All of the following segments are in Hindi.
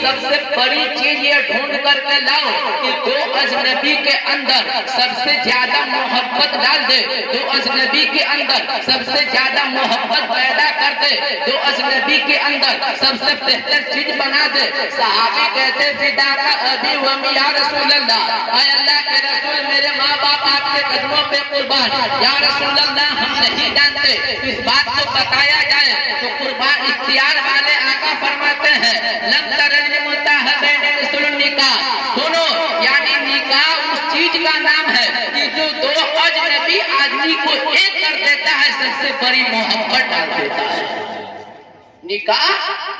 सबसे बड़ी चीज ये ढूंढ करके लाओ कि दो अजनबी के अंदर सबसे ज्यादा मोहब्बत डाल दे, दो अजनबी के अंदर सबसे ज्यादा मोहब्बत पैदा कर दे, दो अजनबी के अंदर सबसे बेहतर चीज बना दे। सहाबी कहते फिदा का अभी वमी या रसूल अल्लाह, अल्लाह के रसूल मेरे माँ बाप आपके कदमों पे कुर्बान, या रसूल अल्लाह हम नहीं जानते, इस बात को बताया जाए तो कुर्बान इख्तियार वाले आका फरमाते हैं लम तरल मुताहबैन मिस्लुन निकाह। सुनो, यानी निकाह उस चीज का नाम है कि जो दो अजनबी आदमी को एक कर देता है, सबसे बड़ी मोहब्बत डाल देता है। निकाह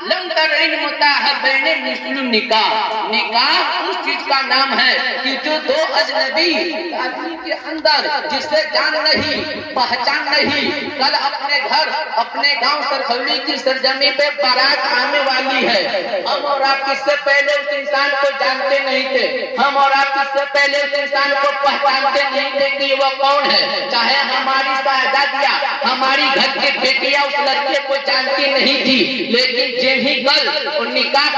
लम तरल मुताहबैन मिस्लुन निकाह, निकाह उस चीज का नाम है कि जो दो अजनबी आदमी के अंदर जिससे जान नहीं पहचान नहीं, कल अपने घर अपने गांव सरखौली की सरजमी पे बारात आने वाली है। हम और आप किससे पहले उस इंसान को जानते नहीं थे, हम और आप किससे पहले उस इंसान को पहचानते नहीं थे कि वो कौन है। चाहे हमारी साहजादिया हमारी घर की बेटियां उस लड़के को जानती नहीं थी, लेकिन जिन्हीं कल निकाह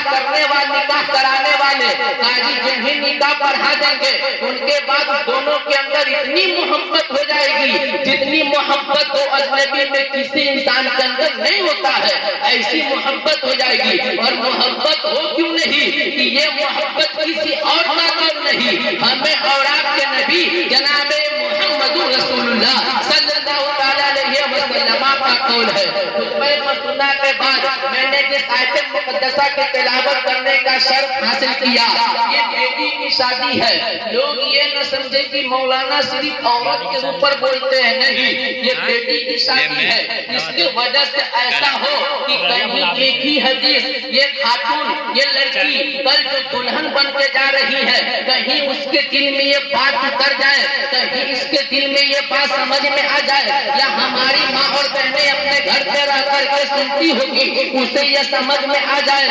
करने वाले निकाह कराने वाले काजी जिन्हीं निकाह पढ़ा देंगे, उनके बाद दोनों के अंदर इतनी मोहब्बत हो जाएगी जितनी मोहब्बत तो अजनबी में किसी इंसान के अंदर नहीं होता है, ऐसी मोहब्बत हो जाएगी। और मोहब्बत हो क्यों नहीं कि ये मोहब्बत किसी और का कौल नहीं, हमें और आपके नबी जनाबे मोहम्मद रसूलुल्लाह सल्लल्लाहु अलैहि वसल्लम का कौल है। सुनना के बाद मैंने जिस आयत मुकद्दसा की तिलावत करने का शर्फ हासिल किया, ये बेटी की शादी है। लोग ये न समझे कि मौलाना सिर्फ औरत के ऊपर बोलते हैं, नहीं, ये बेटी की शादी है। इसकी वजह से ऐसा हो कि कहीं एक ही हदीस ये खातून ये लड़की कल जो दुल्हन बन के जा रही है, कहीं उसके दिल में ये बात उतर जाए, कहीं इसके दिल में ये बात समझ में आ जाए, या हमारी माँ और बहनें अपने घर पे रह करके सुनती होगी, उसे ये समझ में आ जाए,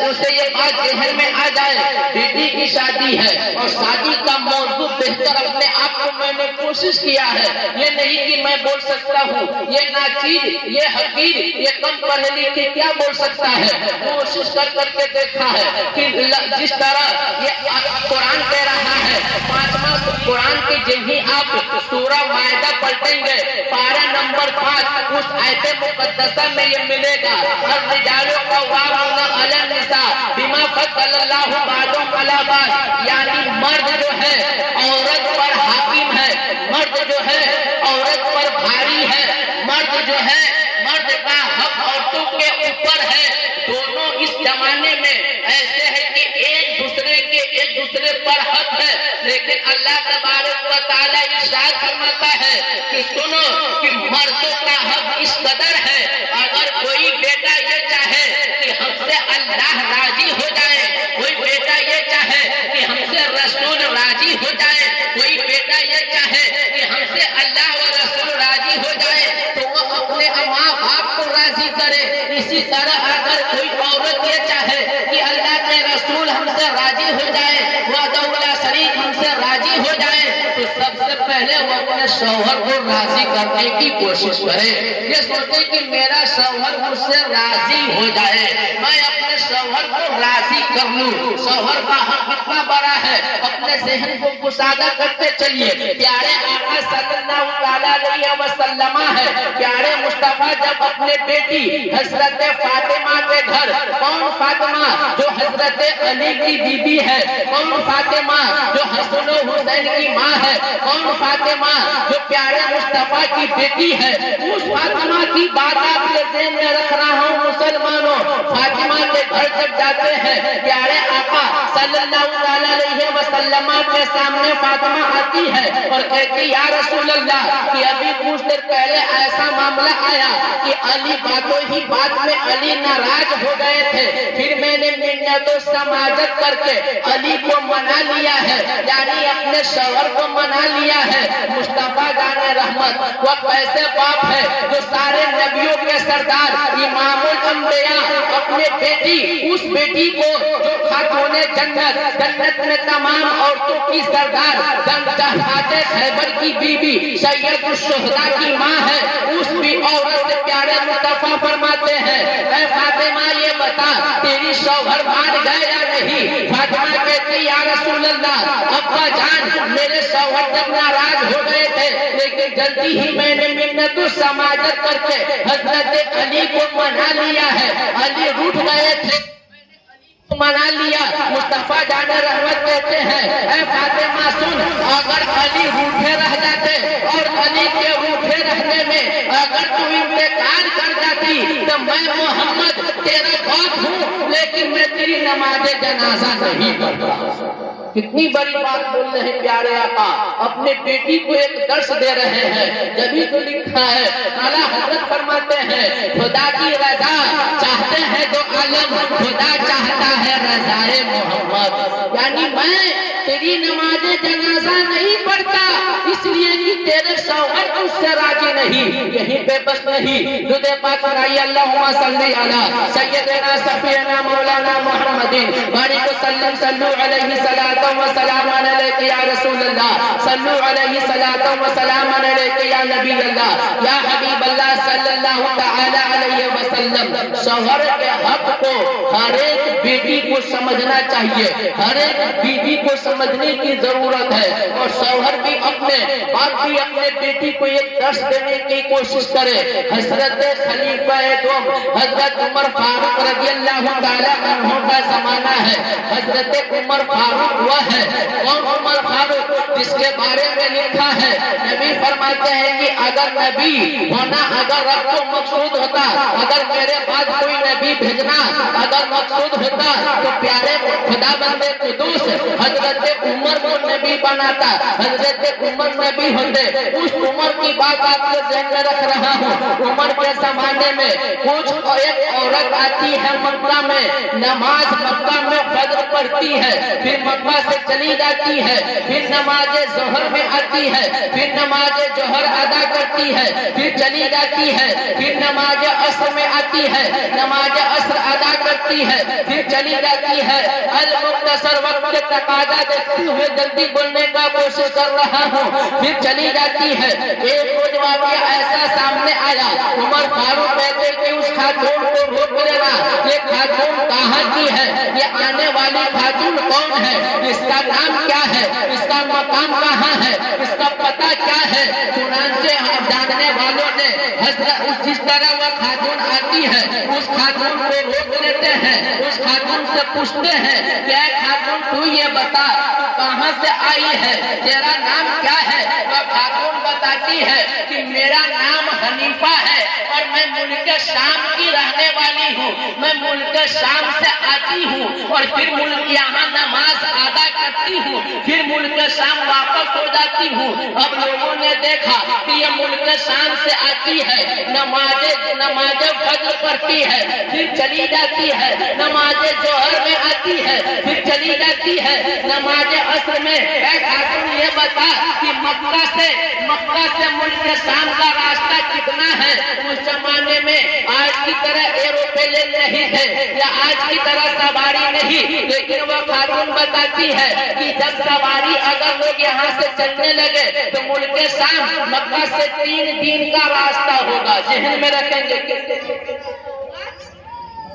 उसे ये बात जहन में आ जाए, बेटी की शादी है। और शादी का मौजू बेहतर अपने आप को मैंने कोशिश किया है, ये नहीं कि मैं बोल सकता हूँ ये नाचीज ये हकीर ये कम पढ़े लिखे क्या बोल सकता है। कोशिश कर करके देखा है कि जिस तरह ये कुरान कह रहा है, पांचवा कुरान के जिन्हीं आप सूरह मायदा पलटेंगे पारा नंबर 5 उस आयत मुकद्दसा में ये मिलेगा, और रिजालों का वारुना अला निसा बिमा फद्दलल्लाहु बादुम अला बाद, यानी मर्द जो है औरत पर हाकिम है, मर्द जो है औरत पर भारी है, मर्द जो है मर्द का हक औरतों के ऊपर है। दोनों इस जमाने में ऐसे है कि एक दूसरे पर हक है, लेकिन अल्लाह तबारक व तआला इरशाद फरमाता है कि सुनो कि मर्दों का हक इस कदर है, अगर कोई बेटा ये चाहे कि हमसे अल्लाह राजी हो जाए, कोई बेटा ये चाहे कि हमसे रसूल राजी हो जाए, कोई बेटा ये चाहे कि हमसे अल्लाह व रसूल राजी हो जाए, तो वो अपने माँ बाप को राजी करे। इसी तरह अगर कोई औरत ये चाहे कि अल्लाह के रसूल हमसे राजी हो जाए, वह दौला शरीफ हमसे राजी हो जाए, तो सबसे पहले वो अपने शौहर को राजी करने की कोशिश करे। ये सोचे कि मेरा शौहर मुझसे राजी हो जाए, मैं अपने शौहर को राजी कर लूं। शौहर का हक कितना बड़ा है, अपने जहन को कुशादा करते चलिए। प्यारे आका सल्लल्लाहु अलैहि वसल्लम है, प्यारे मुस्तफा जब अपने बेटी हजरत फातिमा के घर, कौन फातिमा जो हजरत अली की बीबी है, कौन फातिमा जो हसन हुसैन की माँ है, कौन फातिमा जो प्यारे मुस्तफा की बेटी है, उस फातिमा की बात आपके ज़हन में रख रहा हूँ मुसलमानों। फातिमा के घर जब जाते हैं, प्यारे आका सल्लल्लाहु अलैहि वसल्लम के सामने फातिमा आती है और कहती या रसूल अल्लाह कि अभी कुछ देर पहले ऐसा मामला आया कि अली बातों ही बात में अली नाराज हो गए थे, फिर मैंने मिन्नतों समाजत करके अली को मना लिया है, यानी अपने शौहर को मना लिया है। मुस्तफा जाने रहमत वह कैसे बाप है जो सारे नबियों के सरदार इमामुल अंबिया अपने बेटी उस बेटी को जो खातूने जन्नत, जन्नत में तमाम औरतों की सरदार, जंग खैबर की बीबी, सैयद शुहदा की माँ है, उस भी औरत से प्यारे मुस्तफा फरमाते हैं, ऐ फातिमा ये बता तेरी शौहर मान गए या नहीं? फातिमा कहती या रसूल अल्लाह, अब्बा जान मेरे शौहर जब नाराज हो गए थे, लेकिन जल्दी ही मैंने मिन्नत समाजत करके हजरत अली को मना लिया है। अली रूठ गए थे, मना लिया। मुस्तफा जाने रहमत कहते हैं, ऐ फातिमा सुन, अगर अली रूठे रह जाते और अली के रूठे रहने में अगर तू इंतकार कर जाती तो मैं मोहम्मद तेरा बाप हूँ, लेकिन मैं तेरी नमाज़े जनाजा नहीं पढ़ता। कितनी बड़ी बात बोल रहे हैं प्यारे आका, अपने बेटी को एक दर्श दे रहे हैं। जभी तो लिखा है, आला हजरत फरमाते हैं, खुदा की रजा चाहते हैं जो आलम, खुदा चाहता है रजाए मोहम्मद। यानी मैं तेरी नमाज़े जनाजा नहीं पढ़ता इसलिए कि तेरे शौहर उससे राजी नहीं। यहीं पे बस नहीं, दुदे पाक कराई अल्लाहुम्मा सल्ली अला सय्यदना सफीना मौलाना मुहम्मदिन बारिक सल्लम सल्लु अलैहि सलातु व सलाम अलैका या रसूल अल्लाह, सल्लु अलैहि सलातु व सलाम अलैका या नबी अल्लाह, या हबीब अल्लाह सल्लल्लाहु तआला अलैहि वसल्लम। शौहर के हक को हर एक बेटी को समझना चाहिए, हर एक बीवी को समझने की जरूरत है। और शौहर भी अपने बाप भी अपने बेटी को एक दर्श देने की कोशिश करे। हजरत खलीफा हजरत उमर फारूक रज़ियल्लाहु ताला अन्हु का जमाना है। हजरत उमर फारूक वह है, कौन उमर फारूक जिसके बारे में लिखा है, नबी फरमाते हैं कि अगर नबी होना अगर रब को मकसूद होता, अगर मेरे बाद कोई नबी भेजना अगर मकसूद होता तो प्यारे खुदा बंदे कुदूस हजरत उमर को नबी बनाता, हजरत उमर नबी होते। उस उमर की बात आपके ज़हन में रख रहा हूँ। उमर के जमाने में कुछ एक औरत आती है मक्का में, नमाज मक्का में फजर पढ़ती है, फिर मक्का से चली जाती है, फिर नमाज जोहर में आती है, फिर नमाज जोहर अदा करती है, फिर चली जाती है, फिर नमाज असर में आती है, नमाज असर अदा करती है, फिर चली जाती है। अल मुख्तसर वक्त के तकाजा देखते हुए जल्दी बोलने का कोशिश कर रहा हूँ, फिर चली जाती है। एक रोज वाक़या ऐसा सामने आया, उमर फारूक कहते कि उस खातून को रोक लेना, ये खातून कहाँ की है, ये आने वाली खातून कौन है, इसका नाम क्या है, इसका मकाम कहाँ है, इसका पता क्या है। चुनांचे जानने वालों ने जिस तरह वह खातून आती है उस खातून को रोक लेते हैं, उस खातून से पूछते हैं, क्या खातून तू ये बता कहाँ से आई है, तेरा नाम क्या है। वह खातून बताती है कि मेरा नाम हनीफा है और मैं मुल्क शाम की रहने वाली हूँ, मैं मुल्क शाम से आती हूँ और फिर मुल्क यहाँ नमाज अदा करती हूँ, फिर मुल्क शाम वापस हो जाती हूँ। अब लोगों ने देखा कि ये मुल्क शाम से आती है, नमाज फज्र पढ़ती है, फिर चली जाती है, नमाज जोहर में आती है, फिर चली जाती है, नमाज असर में। खातून ये बता कि मक्का से मुल्क शाम का रास्ता कितना है। उस जमाने में आज की तरह एरोप्लेन नहीं थे या आज की तरह सवारी नहीं, लेकिन वह खातून बताती है कि जब सवारी अगर लोग यहाँ से चलने लगे तो मुल्क शाम मक्का से 3 दिन का रास्ता होगा। जहन में रखेंगे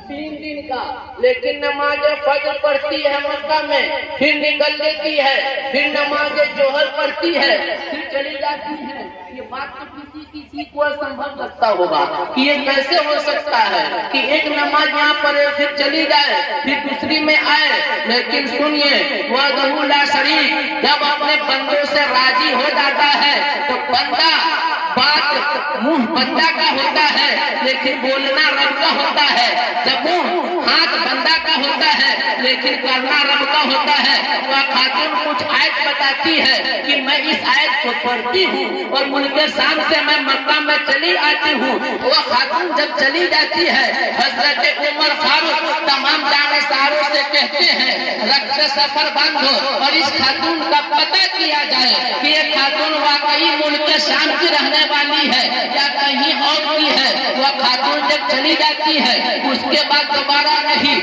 3 दिन का। लेकिन नमाज फजर पढ़ती है मक्का में, फिर निकल लेती है, फिर नमाज जोहर पढ़ती है, फिर चली जाती है। ये बात तो किसी को असंभव लगता होगा कि ये कैसे हो सकता है कि एक नमाज यहाँ पर फिर चली जाए, फिर दूसरी में आए। लेकिन सुनिए, वह ला शरीक जब अपने बंदों से राजी हो जाता है तो बंदा बात मुंह बंदा का होता है लेकिन बोलना रब का होता है। जब मुंह हाथ बंदा का होता है लेकिन करना रब का होता है। वह खातून कुछ आयत बताती है कि मैं इस आयत को पढ़ती हूँ और मुल्क शाम से मैं मक्का में चली आती हूँ। वह खातून जब चली जाती है, हजरत उमर फारूक तमाम जानसारों से कहते हैं रक्त सफर बंद हो और इस खातून का पता किया जाए कि ये खातून वाकई मुल्क शाम की रहने वाली है या कहीं और की है। वह खातून जब चली जाती है उसके बाद दोबारा नहीं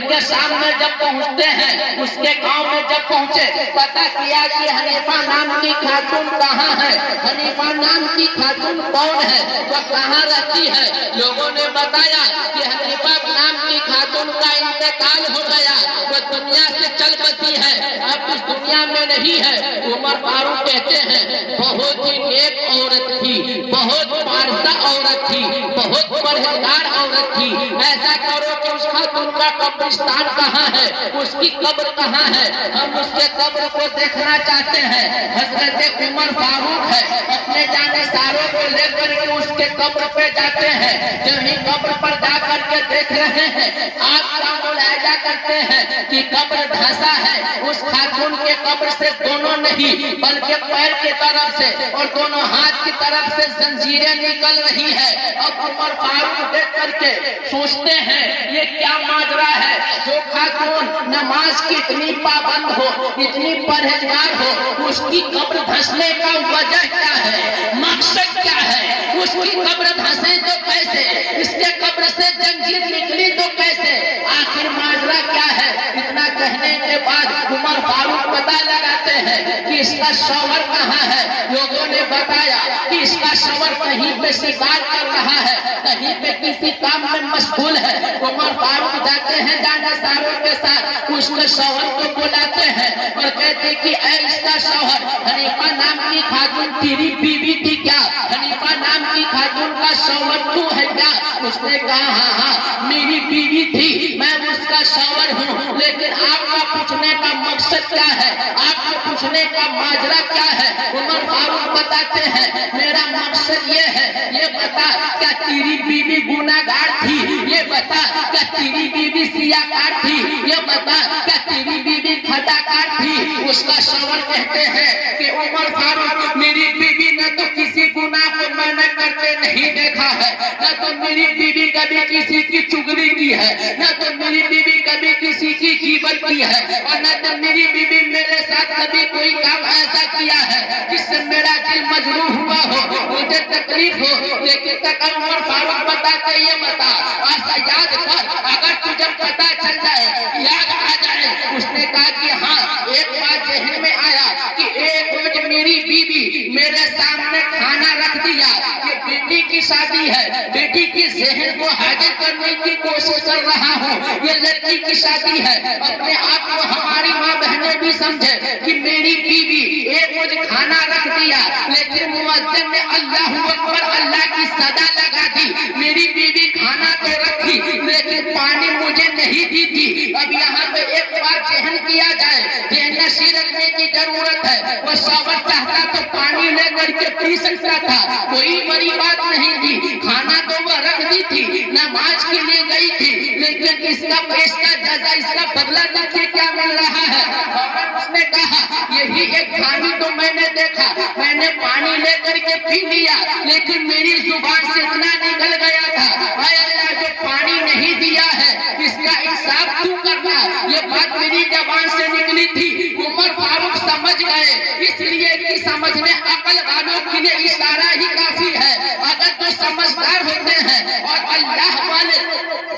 उसके सामने जब पहुंचते हैं, उसके गांव में जब पहुंचे, पता किया कि हनीफा नाम की खातून कहाँ है, हनीफा नाम की खातून कौन है, वह कहाँ रहती है। लोगों ने बताया कि हनीफा नाम की खातून का इंतकाल हो गया, वो दुनिया से चल बसी है, अब इस दुनिया में नहीं है। उमर फारूक कहते हैं बहुत ही नेक औरत थी, बहुत पारसा औरत थी, बहुत परहेजगार औरत थी। ऐसा करो कि उस खातून का कब्रिस्तान कहाँ है, उसकी कब्र कहाँ है, हम उसके कब्र को देखना चाहते हैं। हजरत उमर फारूक है, अपने जाने सारों को लेकर के उसके कब्र पे जाते हैं। जब ही कब्र पर जाकर के देख रहे हैं, आप का मुलायजा करते हैं कि कब्र धंसा है। उस खातून के कब्र से दोनों नहीं बल्कि पैर की तरफ से और दोनों हाथ की तरफ से जंजीरें निकल रही है। अब उमर फारूक देख करके सोचते हैं ये क्या माजरा है, जो खातून नमाज की इतनी पाबंद हो, इतनी परहेजगार हो, उसकी कब्र धंसने का वजह क्या है, मकसद क्या है। उसकी कब्र धंसे तो कैसे, इसके कब्र से जंजीर निकली तो कैसे, आखिर माजरा क्या है। इतना कहने के बाद उमर फारूक पता लगाते हैं कि इसका शौहर कहाँ है। लोगों ने बताया कि इसका शौहर कहीं पे शिकार कर रहा है, कहीं पे किसी काम में मशगूल है। उमर फारूक जाते हैं जानसारों के साथ, उसके शौहर को बुलाते हैं और कहते कि ऐ इसका शौहर, हनीफा नाम की खातून तेरी बीवी थी क्या, हनीफा नाम की खातून का शौहर तू है क्या। उसने कहा हाँ हाँ मेरी बीवी थी, मैं उसका शौहर हूँ, लेकिन आपका पूछने का मकसद क्या है, आपको पूछने का माजरा क्या है। उमर फारूक बताते हैं मेरा मकसद ये है, ये बता क्या तेरी बीवी गुनाहगार थी, ये बता क्या तेरी बीवी सियाकार थी, ये बता क्या तेरी बीवी खताकार थी। उसका शौहर कहते हैं कि उमर फारूक मेरी बीवी ने तो किसी गुनाह को मैंने करते नहीं देखा है, न तो मेरी बीवी कभी किसी की चुगली की है, न तो मेरी बीवी कभी किसी की गिबत की है, और न तो मेरी बीवी मेरे साथ कभी कोई काम ऐसा किया है जिससे मेरा दिल मजरूह हुआ हो, मुझे तकलीफ हो। लेकिन तक उमर फारूक बताते ये बता ऐसा याद कर, अगर तुझे पता चल जाए, याद आ जाए। उसने कहा कि हाँ एक बात जहन में आया कि एक रोज मेरी बीवी मेरे सामने खाना रख दिया, ये बेटी की शादी है, बेटी की जहन को हाजिर करने की कोशिश कर रहा हूँ, ये लड़की की शादी है। अपने आप को हमारी माँ बहनें भी समझे कि मेरी बीवी एक रोज खाना रख दिया, लेकिन मुअज्जिन ने अल्लाहु अकबर अल्लाह की सदा लगा दी। मेरी बीवी खाना तो रखी लेकिन पानी मुझे नहीं दी थी। अब यहाँ पे एक बार जहन किया जाए, जहन नशी रखने की जरूरत है। वो शौहर चाहता तो पानी लेकर के पी सकता था, कोई बड़ी बात नहीं थी। खाना तो वह रख दी थी, नमाज के लिए गई थी, लेकिन इसका जजा, इसका बदला देखिए क्या मिल रहा है। और उसने कहा यही एक खानी तो मैंने देखा, मैंने पानी लेकर के पी लिया, लेकिन मेरी जुबान से इतना निकल गया था, अल्लाह जो पानी नहीं दिया है इसका इंसाफ तू करना। ये बात मेरी जबान से निकली थी। उमर फारूक समझ गए, इसलिए कि समझने अकल वालों के लिए इशारा ही काफी है। अगर तो समझदार होते हैं, और अल्लाह वाले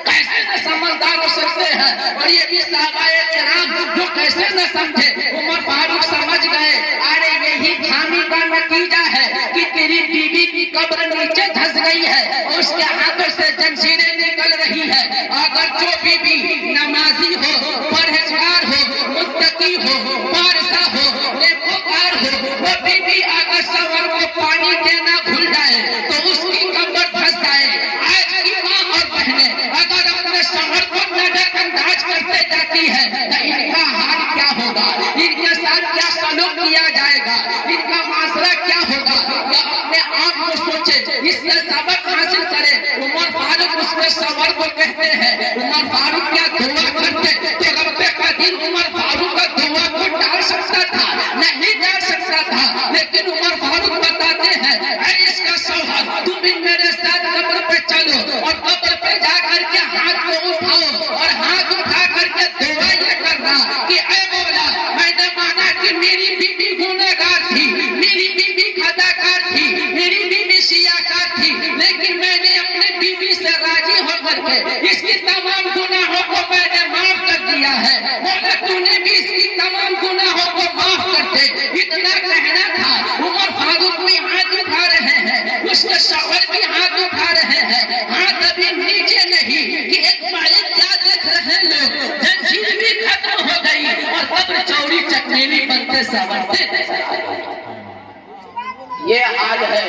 कैसे न समझदार हो सकते हैं, और ये भी साहबाए किराम जो कैसे न समझे। उमर फारूक समझ गए अरे यही खामी का नतीजा है कि तेरी बीवी की कब्र नीचे धंस गई है और उसके हाथों से जंजीरें निकल रही है। अगर जो बीवी नमाजी हो, परहेजगार हो, मुत्तकी हो, पारसा हो, नेकोकार हो, वो बीवी अगर शौहर को पानी देना भूल जाए तो उसकी कब्र धंस जाए। आज की माँ और बहनें अगर अपने शौहर को नजरअंदाज करते जाती है तो इनका हाल क्या होगा, इनके साथ क्या सलूक किया जाएगा, इनका मासरा क्या होगा। या अपने आप को सोचे, इससे सबक हासिल करे। उमर फारूक उसके शौहर को कहते हैं, उमर फारूक क्या दुआ करते तो रब्बे कदीर उमर फारूक का दुआ को डाल सकता था, नहीं डाल सकता था। लेकिन उमर फारूक बताते हैं अरे इसका शौहर तुम भी मेरे साथ कब्र पे चलो, और कब्र पे जाकर के हाथ को उठाओ, और हाथ उठा करके दुआ ये करना कि ऐ मौला मैंने माना कि मेरी बीवी गुनहगार थी, मेरी बीवी खताकार थी, मेरी बीवी सियाकार थी, लेकिन मैंने अपने बीवी से राजी होकर के इसकी तमाम गुनाहों को मैंने माफ समझ लो जंजीर भी खत्म हो गई और कब्र चौड़ी चकमेली बनते संवरते नजर आ गए। ये हाल है,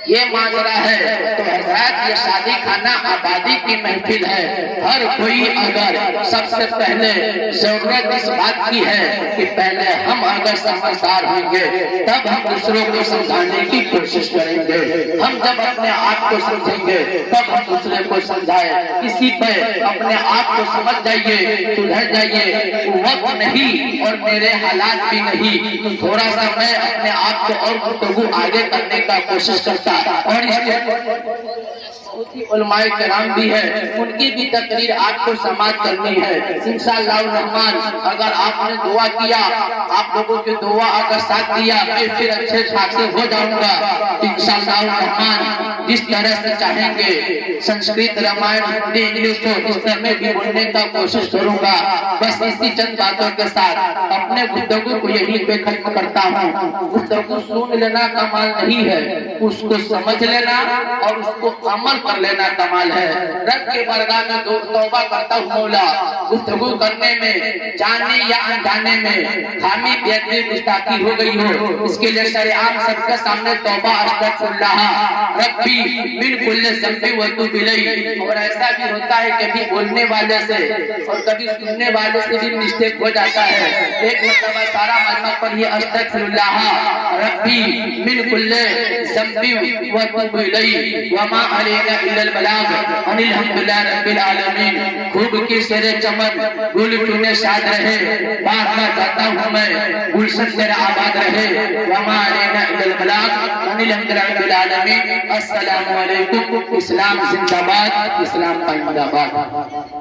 ये माजरा है। तो हजरत ये शादी खाना आबादी की महफिल है। हर कोई अगर सबसे पहले जरूरत इस बात की है कि पहले हम अगर समझदार होंगे तब हम दूसरों को समझाने की कोशिश करेंगे। हम जब अपने आप को समझेंगे तब हम दूसरे को समझाए। इसी पे अपने आप को समझ जाइए, सुधर जाइए। वक्त नहीं और मेरे हालात भी नहीं, तो थोड़ा सा मैं अपने आप को और गुफ्तगू आगे करने का कोशिश करता और इसके उलमाए किराम भी है, उनकी भी तकरीर आपको समाप्त करनी है इंशाअल्लाह रहमान। अगर आपने दुआ किया, आप लोगों की दुआ अगर साथ दिया, मैं फिर अच्छे खासे हो जाऊंगा इंशाअल्लाह रहमान। जिस तरह से चाहेंगे संस्कृत, रामायण, हिंदी, इंग्लिश को इस तरह में भी बोलने का कोशिश करूंगा। बस इसी चंद बातों के साथ अपने गुफ्तगू को यही पे खत्म करता हूँ। गुफ्तगू सुन लेना कमाल नहीं है, उसको समझ लेना और उसको अमल कर लेना कमाल है। रब के बरगाह में तौबा करता हूँ मौला, गुफ्तगू करने में जाने या अनजाने में खामी बेअदबी गुस्ताखी हो गई हो, इसके लिए शरीआत सबके सामने तौबा अस्तगफिरुल्लाह रब्बी मिन कुल्ली ज़ंबि व तूब इलैहि। और ऐसा भी होता है कभी बोलने वाले से और कभी सुनने वाले से भी मिस्टेक हो जाता है। एक मतलब सारा मजमा पर ये अस्तगफिरुल्लाह रब्बी मिन कुल्ली ज़ंबि व तूब इलैहि व मा अलैना इल्लल बलाग अल्हम्दुलिल्लाह रब्बिल आलमीन। खूब की शेरे चमन गुल तूने शाद रहे, बार बार जाता हूँ मैं गुलशन तेरा आबाद रहे। व मा अलैना इल्लल बलाग अल्हम्दुलिल्लाह रब्बिल आलमीन। अस्सलामु अलैकुम। इस्लाम जिंदाबाद, इस्लाम का जिंदाबाद।